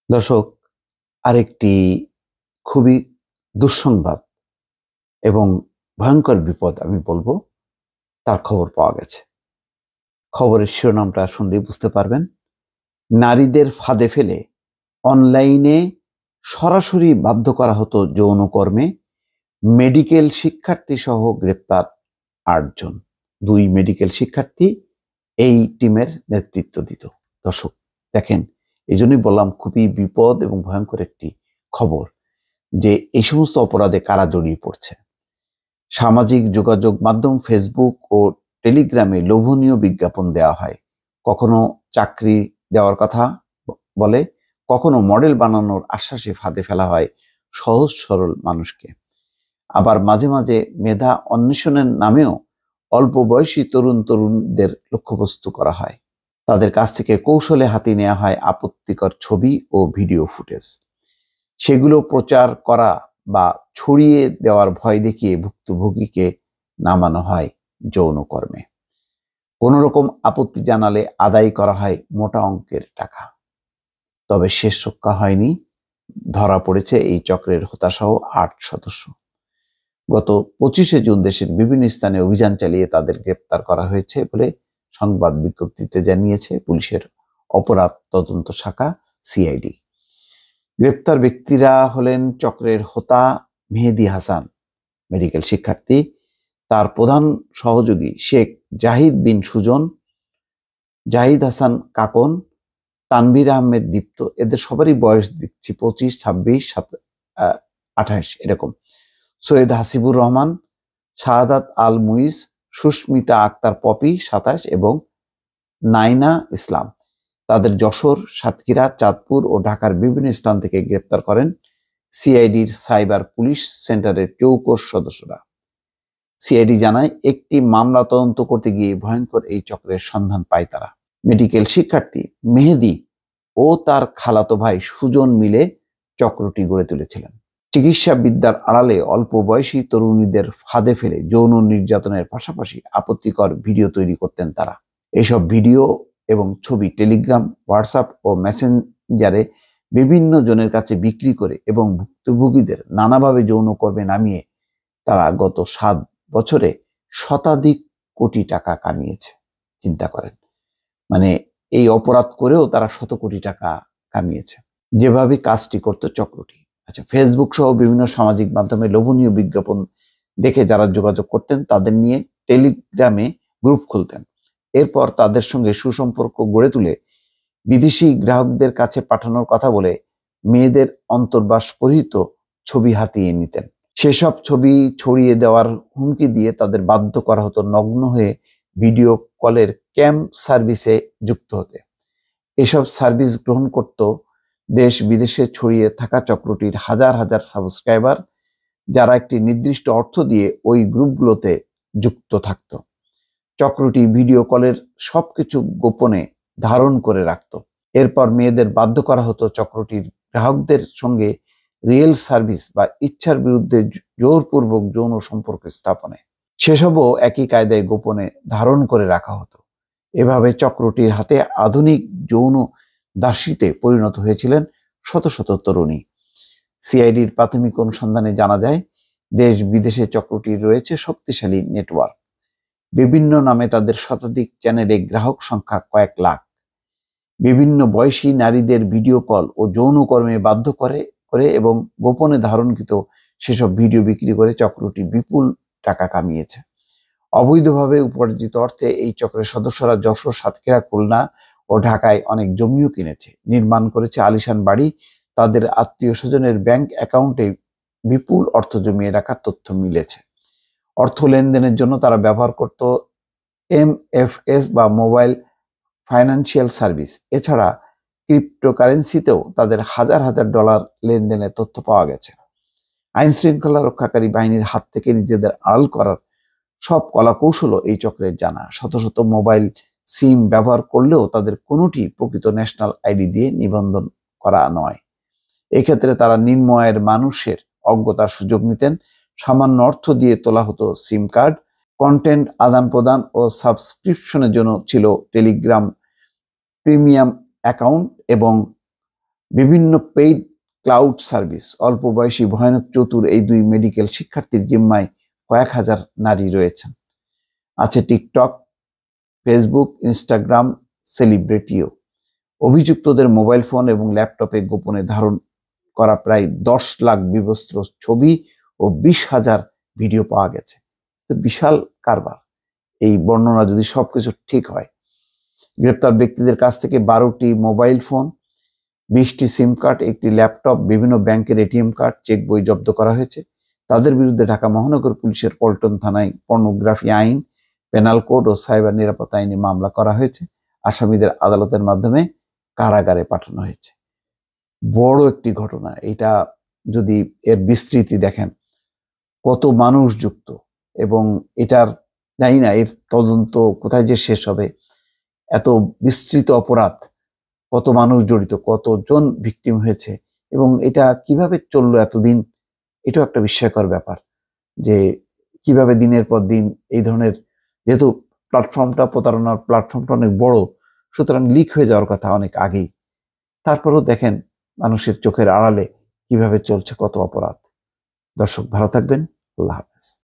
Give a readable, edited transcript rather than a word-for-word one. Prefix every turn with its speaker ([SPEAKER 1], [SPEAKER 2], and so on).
[SPEAKER 1] দর্শক, আরেকটি খুবই দুঃসংবাদ এবং ভয়ঙ্কর বিপদ আমি বলবো, তার খবর পাওয়া গেছে। খবরের শিরোনামটা শুনলেই বুঝতে পারবেন। নারীদের ফাঁদে ফেলে অনলাইনে সরাসরি বাধ্য করা হতো যৌনকর্মে। মেডিকেল শিক্ষার্থী সহ গ্রেপ্তার ৮ জন। ২ মেডিকেল শিক্ষার্থী এই টিমের নেতৃত্ব দিত। দর্শক দেখেন, এই জন্যই বললাম খুবই বিপদ এবং ভয়ঙ্কর একটি খবর যে এই সমস্ত অপরাধে কারা জড়িয়ে পড়ছে। সামাজিক যোগাযোগ মাধ্যম ফেসবুক ও টেলিগ্রামে লোভনীয় বিজ্ঞাপন দেওয়া হয়। কখনো চাকরি দেওয়ার কথা বলে, কখনো মডেল বানানোর আশ্বাসে ফাঁদে ফেলা হয় সহজ সরল মানুষকে। আবার মাঝে মাঝে মেধা অন্বেষণের নামেও অল্প বয়সী তরুণদের লক্ষ্যবস্তু করা হয়। তাদের কাছ থেকে কৌশলে হাতিয়ে নেওয়া হয় আপত্তিকর ছবি ও ভিডিও ফুটেজ। সেগুলো প্রচার করা বা ছড়িয়ে দেওয়ার ভয় দেখিয়ে ভুক্তভোগীকে নামানো হয় যৌনকর্মে। কোনো রকম আপত্তি জানালে আদায় করা হয় মোটা অঙ্কের টাকা। তবে শেষ রক্ষা হয়নি, ধরা পড়েছে এই চক্রের হোতাসহ ৮ সদস্য। গত ২৫শে জুন দেশের বিভিন্ন স্থানে অভিযান চালিয়ে তাদের গ্রেপ্তার করা হয়েছে বলে সংবাদ বিজ্ঞপ্তিতে জানিয়েছে পুলিশের অপরাধ তদন্ত শাখা সিআইডি। গ্রেপ্তার ব্যক্তিরা হলেন চক্রের হোতা মেহেদী হাসান, মেডিকেল শিক্ষার্থী, তার প্রধান সহযোগী শেখ জাহিদ বিন সুজন, জাহিদ হাসান কাকন, তানভীর আহমেদ দীপ্ত। এদের সবারই বয়স দেখছি ২৫, ২৬, ২৮ এরকম। সৈয়দ হাসিবুর রহমান, শাহাদাত আল মুইজ, সুস্মিতা আক্তার পপি ২৭ এবং নাইনা ইসলাম। তাদের যশোর, সাতক্ষীরা, চাঁদপুর ও ঢাকার বিভিন্ন স্থান থেকে গ্রেপ্তার করেন সিআইডির সাইবার পুলিশ সেন্টারের চৌকস সদস্যরা। সিআইডি জানায়, একটি মামলা তদন্ত করতে গিয়ে ভয়ঙ্কর এই চক্রের সন্ধান পায় তারা। মেডিকেল শিক্ষার্থী মেহেদী ও তার খালাতো ভাই সুজন মিলে চক্রটি গড়ে তুলেছিলেন। চিকিৎসা বিদ্যার আড়ালে অল্প বয়সী তরুণীদের ফাঁদে ফেলে যৌন নির্যাতনের পাশাপাশি আপত্তিকর ভিডিও তৈরি করতেন তারা। এসব ভিডিও এবং ছবি টেলিগ্রাম, হোয়াটসঅ্যাপ ও মেসেঞ্জারে বিভিন্ন জনের কাছে বিক্রি করে এবং ভুক্তভোগীদের নানাভাবে যৌনকর্মে নামিয়ে তারা গত ৭ বছরে শতাধিক কোটি টাকা কামিয়েছে। চিন্তা করেন, মানে এই অপরাধ করেও তারা শত কোটি টাকা কামিয়েছে। যেভাবে কাজটি করত চক্রটি, আচ্ছা, ফেসবুক সহ বিভিন্ন সামাজিক মাধ্যমে লোভনীয় বিজ্ঞাপন দেখে যারা যোগাযোগ করতেন তাদের নিয়ে টেলিগ্রামে গ্রুপ খুলতেন। এরপর তাদের সঙ্গে সুসম্পর্ক গড়ে তুলে বিদেশি গ্রাহকদের কাছে পাঠানোর কথা বলে মেয়েদের অন্তর্বাস পরিহিত ছবি হাতিয়ে নিতেন। সেসব ছবি ছড়িয়ে দেওয়ার হুমকি দিয়ে তাদের বাধ্য করা হতো নগ্ন হয়ে ভিডিও কলের ক্যাম সার্ভিসে যুক্ত হতে। এসব সার্ভিস গ্রহণ করত দেশ বিদেশে ছড়িয়ে থাকা চক্রটির হাজার হাজার সাবস্ক্রাইবার, যারা একটি নির্দিষ্ট অর্থ দিয়ে ওই গ্রুপগুলোতে যুক্ত থাকত। চক্রটি ভিডিও কলের সবকিছু গোপনে ধারণ করে রাখত। এরপর মেয়েদের বাধ্য করা হতো চক্রটির গ্রাহকদের সঙ্গে রিয়েল সার্ভিস বা ইচ্ছার বিরুদ্ধে জোরপূর্বক যৌন সম্পর্ক স্থাপনে। সেসবও একই কায়দায় গোপনে ধারণ করে রাখা হতো। এভাবে চক্রটির হাতে আধুনিক যৌন দাসীতে পরিণত হয়েছিলেন শত শত তরুণী। সিআইডির প্রাথমিক অনুসন্ধানে জানা যায়, দেশ বিদেশে চক্রটির রয়েছে শক্তিশালী নেটওয়ার্ক। বিভিন্ন নামে তাদের শতাধিক চ্যানেলে গ্রাহক সংখ্যা কয়েক লাখ। বিভিন্ন বয়সী নারীদের ভিডিও কল ও যৌনকর্মে বাধ্য করে এবং গোপনে ধারণকৃত সেসব ভিডিও বিক্রি করে চক্রটি বিপুল টাকা কামিয়েছে। অবৈধভাবে উপার্জিত অর্থে এই চক্রের সদস্যরা যশোর, সাতক্ষীরা, খুলনা ও ঢাকায় অনেক জমিও কিনেছে, নির্মাণ করেছে আলিশান বাড়ি। তাদের আত্মীয় স্বজনের ব্যাংক অ্যাকাউন্টে বিপুল অর্থ জমিয়ে রাখার তথ্য মিলেছে। অর্থ লেনদেনের জন্য তারা ব্যবহার করত MFS বা মোবাইল ফাইন্যান্সিয়াল সার্ভিস। এছাড়া ক্রিপ্টোকারেন্সিতেও তাদের হাজার হাজার ডলার লেনদেনের তথ্য পাওয়া গেছে। আইন শৃঙ্খলা রক্ষাকারী বাহিনীর হাত থেকে নিজেদের আড়াল করার সব কলাকৌশলও এই চক্রের জানা। শত শত মোবাইল সিম ব্যবহার করলেও তাদের কোনোটি প্রকৃত ন্যাশনাল আইডি দিয়ে নিবন্ধন করা নয়। এক্ষেত্রে তারা নিম্ন আয়ের মানুষের অজ্ঞতার সুযোগ নিতেন। সামান্য অর্থ দিয়ে তোলা হতো সিম কার্ড। কন্টেন্ট আদান প্রদান ও সাবস্ক্রিপশনের জন্য ছিল টেলিগ্রাম প্রিমিয়াম অ্যাকাউন্ট এবং বিভিন্ন পেইড ক্লাউড সার্ভিস, অল্প বয়সী ভয়ানক চতুর এই দুই মেডিকেল শিক্ষার্থীর জিম্মায় কয়েক হাজার নারী রয়েছেন। আছে টিকটক, ফেসবুক, ইনস্টাগ্রাম, সেলিব্রিটিও। অভিযুক্তদের মোবাইল ফোন এবং ল্যাপটপে গোপনে ধারণ করা প্রায় 10 লাখ বিবস্ত্র ছবি ও 20,000 ভিডিও পাওয়া গেছে। বিশাল কারবার। এই বর্ণনা যদি সবকিছু ঠিক হয়। গ্রেপ্তার ব্যক্তিদের কাছ থেকে 12টি মোবাইল ফোন, 20টি সিম কার্ড, একটি ল্যাপটপ, বিভিন্ন ব্যাংকের এটিএম কার্ড, চেক বই জব্দ করা হয়েছে। তাদের বিরুদ্ধে ঢাকা মহানগর পুলিশের পল্টন থানায় পর্নোগ্রাফি আইন, পেনাল কোড ও সাইবার নিরাপত্তা আইনে মামলা করা হয়েছে। আসামিদের আদালতের মাধ্যমে কারাগারে পাঠানো হয়েছে। বড় একটি ঘটনা এটা। যদি এর বিস্তৃতি দেখেন, কত মানুষ যুক্ত, এবং এটার জানি না এর তদন্ত কোথায় যে শেষ হবে। এত বিস্তৃত অপরাধ, কত মানুষ জড়িত, কতজন ভিকটিম হয়েছে, এবং এটা কিভাবে চললো এতদিন, এটাও একটা বিস্ময়কর ব্যাপার। যে কিভাবে দিনের পর দিন এই ধরনের, যেহেতু প্ল্যাটফর্মটা, প্রতারণার প্ল্যাটফর্মটা অনেক বড়, সুতরাং লিক হয়ে যাওয়ার কথা অনেক আগেই। তারপরেও দেখেন মানুষের চোখের আড়ালে কিভাবে চলছে কত অপরাধ। দর্শক ভালো থাকবেন। আল্লাহ হাফেজ।